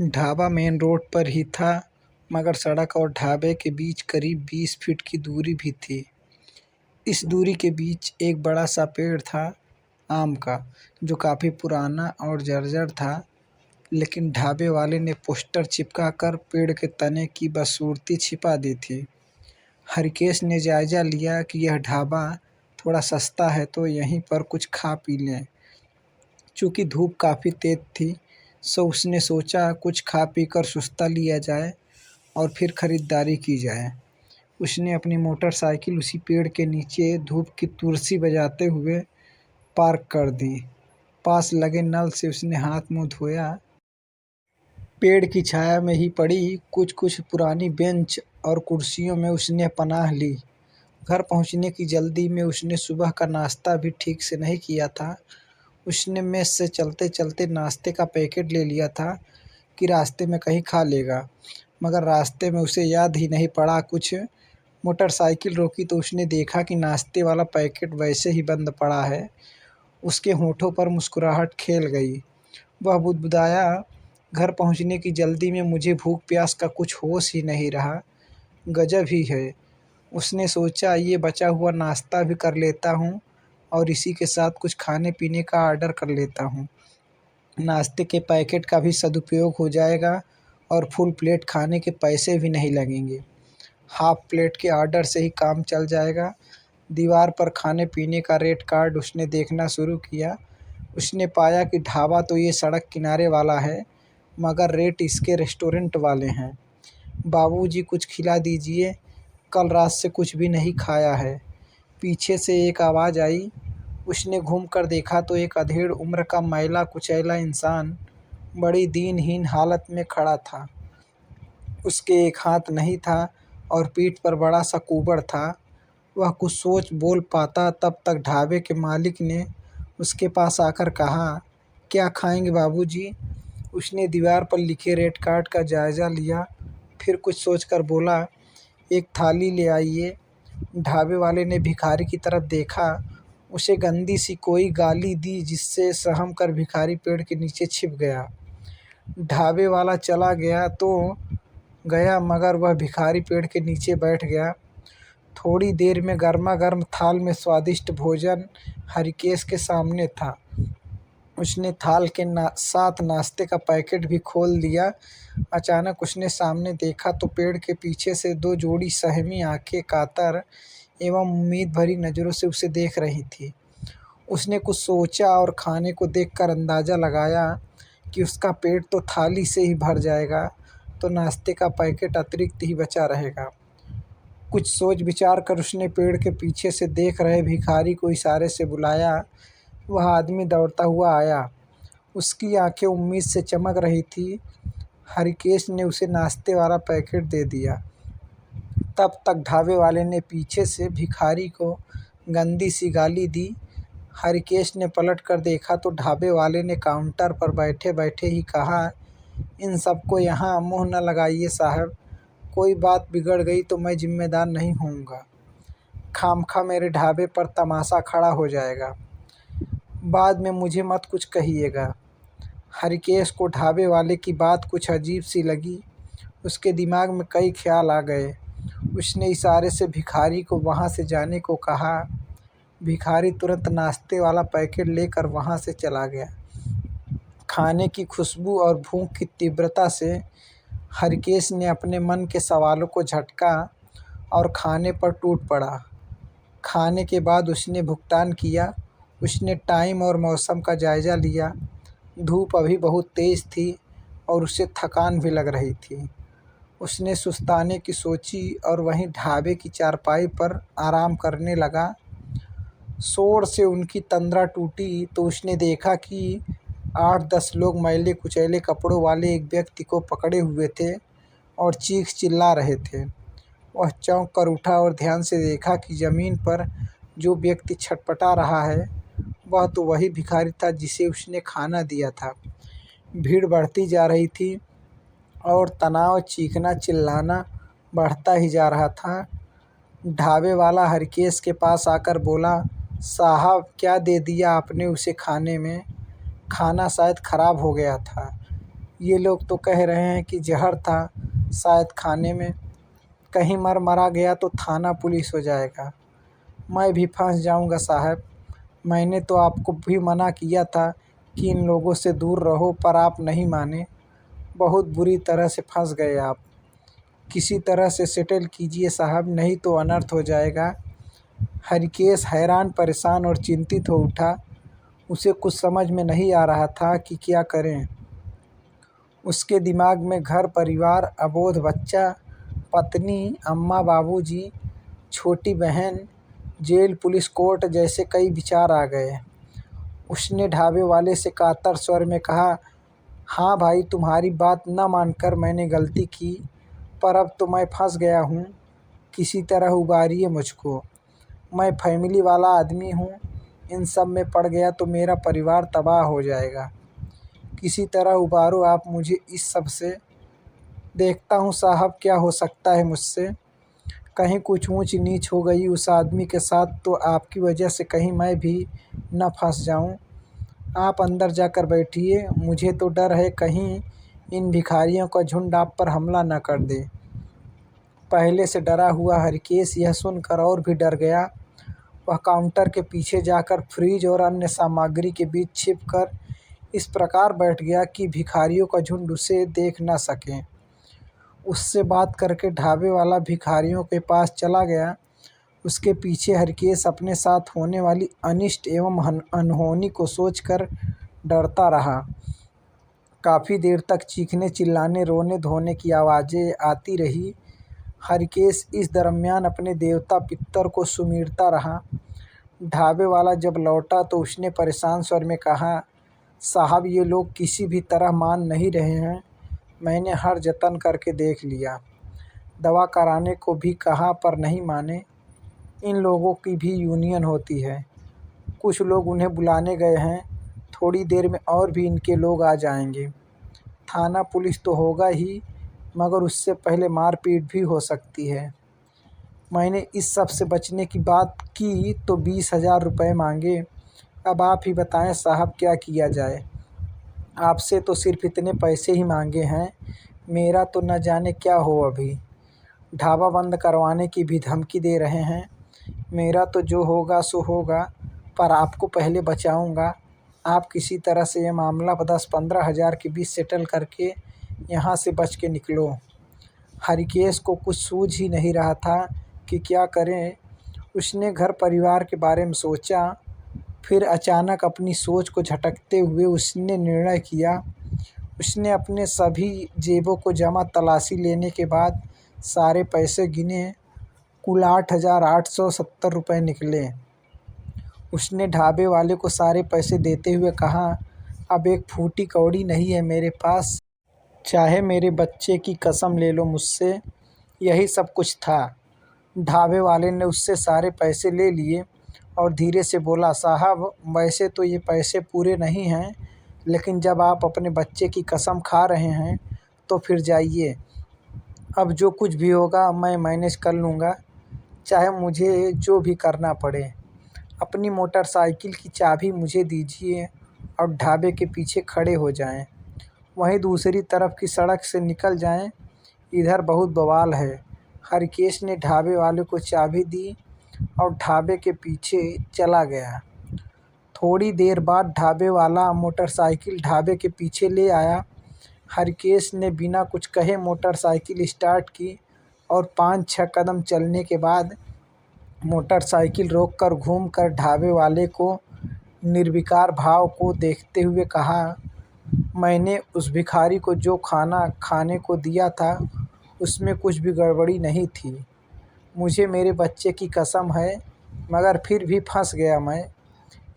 Dhaba main road पर ही था, मगर सड़क और ढाबे के बीच करीब 20 फीट की दूरी भी थी। इस दूरी के बीच एक बड़ा सा पेड़ था, आम का, जो काफ़ी पुराना और जर्जर था। लेकिन ढाबे वाले ने पोस्टर चिपका कर पेड़ के तने की बदसूरती छिपा दी थी। हरिकेश ने जायज़ा लिया कि यह ढाबा थोड़ा सस्ता है, तो यहीं पर कुछ खा पी लें। चूँकि धूप काफ़ी तेज़ थी, सो उसने सोचा कुछ खा पी कर सुस्ता लिया जाए और फिर खरीदारी की जाए। उसने अपनी मोटरसाइकिल उसी पेड़ के नीचे धूप की तुरसी बजाते हुए पार्क कर दी। पास लगे नल से उसने हाथ मुँह धोया। पेड़ की छाया में ही पड़ी कुछ पुरानी बेंच और कुर्सियों में उसने पनाह ली। घर पहुंचने की जल्दी में उसने सुबह का नाश्ता भी ठीक से नहीं किया था। उसने मेस से चलते-चलते नाश्ते का पैकेट ले लिया था कि रास्ते में कहीं खा लेगा, मगर रास्ते में उसे याद ही नहीं पड़ा कुछ। मोटरसाइकिल रोकी तो उसने देखा कि नाश्ते वाला पैकेट वैसे ही बंद पड़ा है। उसके होठों पर मुस्कुराहट खेल गई। वह बुदबुदाया, घर पहुंचने की जल्दी में मुझे भूख प्यास का कुछ होश ही नहीं रहा। गजब ही है। उसने सोचा, ये बचा हुआ नाश्ता भी कर लेता हूँ और इसी के साथ कुछ खाने पीने का ऑर्डर कर लेता हूँ। नाश्ते के पैकेट का भी सदुपयोग हो जाएगा और फुल प्लेट खाने के पैसे भी नहीं लगेंगे। हाफ प्लेट के ऑर्डर से ही काम चल जाएगा। दीवार पर खाने पीने का रेट कार्ड उसने देखना शुरू किया। उसने पाया कि ढाबा तो ये सड़क किनारे वाला है, मगर रेट इसके रेस्टोरेंट वाले हैं। बाबूजी कुछ खिला दीजिए, कल रात से कुछ भी नहीं खाया है। पीछे से एक आवाज़ आई। उसने घूम कर देखा तो एक अधेड़ उम्र का मैला कुचैला इंसान बड़ी दीनहीन हालत में खड़ा था। उसके एक हाथ नहीं था और पीठ पर बड़ा सा कुबड़ था। वह कुछ सोच बोल पाता तब तक ढाबे के मालिक ने उसके पास आकर कहा, क्या खाएंगे बाबूजी? उसने दीवार पर लिखे रेट कार्ड का जायज़ा लिया, फिर कुछ सोचकर बोला, एक थाली ले आइए। ढाबे वाले ने भिखारी की तरफ देखा। उसे गंदी सी कोई गाली दी, जिससे सहम कर भिखारी पेड़ के नीचे छिप गया। ढाबे वाला चला गया तो गया, मगर वह भिखारी पेड़ के नीचे बैठ गया। थोड़ी देर में गर्मा-गर्म थाल में स्वादिष्ट भोजन हरिकेश के सामने था। उसने थाल के साथ नाश्ते का पैकेट भी खोल दिया। अचानक उसने सामने देखा तो पेड़ के पीछे से दो जोड़ी सहमी आंखें कातर एवं उम्मीद भरी नज़रों से उसे देख रही थी। उसने कुछ सोचा और खाने को देखकर अंदाज़ा लगाया कि उसका पेट तो थाली से ही भर जाएगा, तो नाश्ते का पैकेट अतिरिक्त ही बचा रहेगा। कुछ सोच विचार कर उसने पेड़ के पीछे से देख रहे भिखारी को इशारे से बुलाया। वह आदमी दौड़ता हुआ आया। उसकी आंखें उम्मीद से चमक रही थी। हरिकेश ने उसे नाश्ते वाला पैकेट दे दिया। तब तक ढाबे वाले ने पीछे से भिखारी को गंदी सी गाली दी। हरिकेश ने पलट कर देखा तो ढाबे वाले ने काउंटर पर बैठे बैठे ही कहा, इन सबको यहाँ मुँह न लगाइए साहब, कोई बात बिगड़ गई तो मैं जिम्मेदार नहीं होऊंगा। खामखा मेरे ढाबे पर तमाशा खड़ा हो जाएगा। बाद में मुझे मत कुछ कहिएगा। हरिकेश को ढाबे वाले की बात कुछ अजीब सी लगी। उसके दिमाग में कई ख्याल आ गए। उसने इशारे से भिखारी को वहाँ से जाने को कहा। भिखारी तुरंत नाश्ते वाला पैकेट लेकर वहाँ से चला गया। खाने की खुशबू और भूख की तीव्रता से हरिकेश ने अपने मन के सवालों को झटका और खाने पर टूट पड़ा। खाने के बाद उसने भुगतान किया। उसने टाइम और मौसम का जायज़ा लिया। धूप अभी बहुत तेज़ थी और उसे थकान भी लग रही थी। उसने सुस्ताने की सोची और वहीं ढाबे की चारपाई पर आराम करने लगा। शोर से उनकी तंद्रा टूटी तो उसने देखा कि 8-10 लोग मैले कुचैले कपड़ों वाले एक व्यक्ति को पकड़े हुए थे और चीख चिल्ला रहे थे। वह चौंक कर उठा और ध्यान से देखा कि ज़मीन पर जो व्यक्ति छटपटा रहा है, वह तो वही भिखारी था जिसे उसने खाना दिया था। भीड़ बढ़ती जा रही थी और तनाव, चीखना चिल्लाना बढ़ता ही जा रहा था। ढाबे वाला हरिकेश के पास आकर बोला, साहब क्या दे दिया आपने उसे खाने में? खाना शायद ख़राब हो गया था। ये लोग तो कह रहे हैं कि जहर था शायद खाने में, कहीं मरा गया तो थाना पुलिस हो जाएगा। मैं भी फंस जाऊंगा साहब। मैंने तो आपको भी मना किया था कि इन लोगों से दूर रहो, पर आप नहीं माने। बहुत बुरी तरह से फंस गए आप। किसी तरह से सेटल कीजिए साहब, नहीं तो अनर्थ हो जाएगा। हरिकेश हैरान परेशान और चिंतित हो उठा। उसे कुछ समझ में नहीं आ रहा था कि क्या करें। उसके दिमाग में घर परिवार, अबोध बच्चा, पत्नी, अम्मा बाबूजी, छोटी बहन, जेल, पुलिस, कोर्ट जैसे कई विचार आ गए। उसने ढाबे वाले से कातर स्वर में कहा, हाँ भाई, तुम्हारी बात न मानकर मैंने गलती की, पर अब तो मैं फंस गया हूँ। किसी तरह उबारिए मुझको। मैं फैमिली वाला आदमी हूँ। इन सब में पड़ गया तो मेरा परिवार तबाह हो जाएगा। किसी तरह उबारो आप मुझे इस सब से। देखता हूँ साहब क्या हो सकता है मुझसे। कहीं कुछ ऊंच नीच हो गई उस आदमी के साथ तो आपकी वजह से कहीं मैं भी न फंस जाऊँ। आप अंदर जाकर बैठिए। मुझे तो डर है कहीं इन भिखारियों का झुंड आप पर हमला न कर दे। पहले से डरा हुआ हरिकेश यह सुनकर और भी डर गया। वह काउंटर के पीछे जाकर फ्रिज और अन्य सामग्री के बीच छिपकर इस प्रकार बैठ गया कि भिखारियों का झुंड उसे देख न सके। उससे बात करके ढाबे वाला भिखारियों के पास चला गया। उसके पीछे हरिकेश अपने साथ होने वाली अनिष्ट एवं अनहोनी को सोचकर डरता रहा। काफ़ी देर तक चीखने चिल्लाने रोने धोने की आवाज़ें आती रही। हरिकेश इस दरमियान अपने देवता पितर को सुमिरता रहा। ढाबे वाला जब लौटा तो उसने परेशान स्वर में कहा, साहब ये लोग किसी भी तरह मान नहीं रहे हैं। मैंने हर जतन करके देख लिया, दवा कराने को भी कहा पर नहीं माने। इन लोगों की भी यूनियन होती है। कुछ लोग उन्हें बुलाने गए हैं। थोड़ी देर में और भी इनके लोग आ जाएंगे। थाना पुलिस तो होगा ही, मगर उससे पहले मारपीट भी हो सकती है। मैंने इस सब से बचने की बात की तो 20,000 रुपये मांगे। अब आप ही बताएं साहब क्या किया जाए। आपसे तो सिर्फ इतने पैसे ही मांगे हैं। मेरा तो न जाने क्या हो अभी। ढाबा बंद करवाने की भी धमकी दे रहे हैं। मेरा तो जो होगा सो होगा, पर आपको पहले बचाऊंगा। आप किसी तरह से ये मामला 10-15 हज़ार के बीच सेटल करके यहाँ से बच के निकलो। हरिकेश को कुछ सूझ ही नहीं रहा था कि क्या करें। उसने घर परिवार के बारे में सोचा। फिर अचानक अपनी सोच को झटकते हुए उसने निर्णय किया। उसने अपने सभी जेबों को जमा तलाशी लेने के बाद सारे पैसे गिने। कुल 8,870 रुपये निकले। उसने ढाबे वाले को सारे पैसे देते हुए कहा, अब एक फूटी कौड़ी नहीं है मेरे पास। चाहे मेरे बच्चे की कसम ले लो मुझसे। यही सब कुछ था। ढाबे वाले ने उससे सारे पैसे ले लिए और धीरे से बोला, साहब वैसे तो ये पैसे पूरे नहीं हैं, लेकिन जब आप अपने बच्चे की कसम खा रहे हैं तो फिर जाइए। अब जो कुछ भी होगा मैं मैनेज कर लूँगा, चाहे मुझे जो भी करना पड़े। अपनी मोटरसाइकिल की चाबी मुझे दीजिए और ढाबे के पीछे खड़े हो जाएं। वहीं दूसरी तरफ की सड़क से निकल जाएं। इधर बहुत बवाल है। हरिकेश ने ढाबे वाले को चाबी दी और ढाबे के पीछे चला गया। थोड़ी देर बाद ढाबे वाला मोटरसाइकिल ढाबे के पीछे ले आया। हरिकेश ने बिना कुछ कहे मोटरसाइकिल स्टार्ट की और 5-6 कदम चलने के बाद मोटरसाइकिल रोककर घूमकर ढाबे वाले को निर्विकार भाव को देखते हुए कहा, मैंने उस भिखारी को जो खाना खाने को दिया था उसमें कुछ भी गड़बड़ी नहीं थी। मुझे मेरे बच्चे की कसम है, मगर फिर भी फंस गया मैं।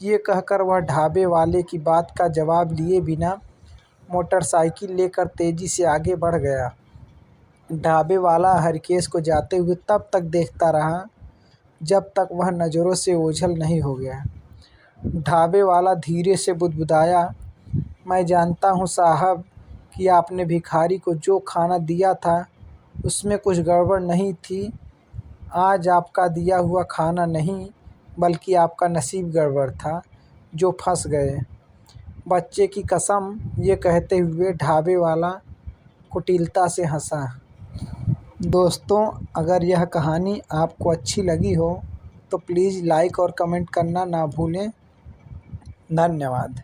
ये कहकर वह ढाबे वाले की बात का जवाब लिए बिना मोटरसाइकिल लेकर तेज़ी से आगे बढ़ गया। ढाबे वाला हरिकेश को जाते हुए तब तक देखता रहा जब तक वह नज़रों से ओझल नहीं हो गया। ढाबे वाला धीरे से बुदबुदाया, मैं जानता हूँ साहब कि आपने भिखारी को जो खाना दिया था उसमें कुछ गड़बड़ नहीं थी। आज आपका दिया हुआ खाना नहीं, बल्कि आपका नसीब गड़बड़ था जो फंस गए। बच्चे की कसम, ये कहते हुए ढाबे वाला कुटिलता से हंसा। दोस्तों, अगर यह कहानी आपको अच्छी लगी हो तो प्लीज़ लाइक और कमेंट करना ना भूलें। धन्यवाद।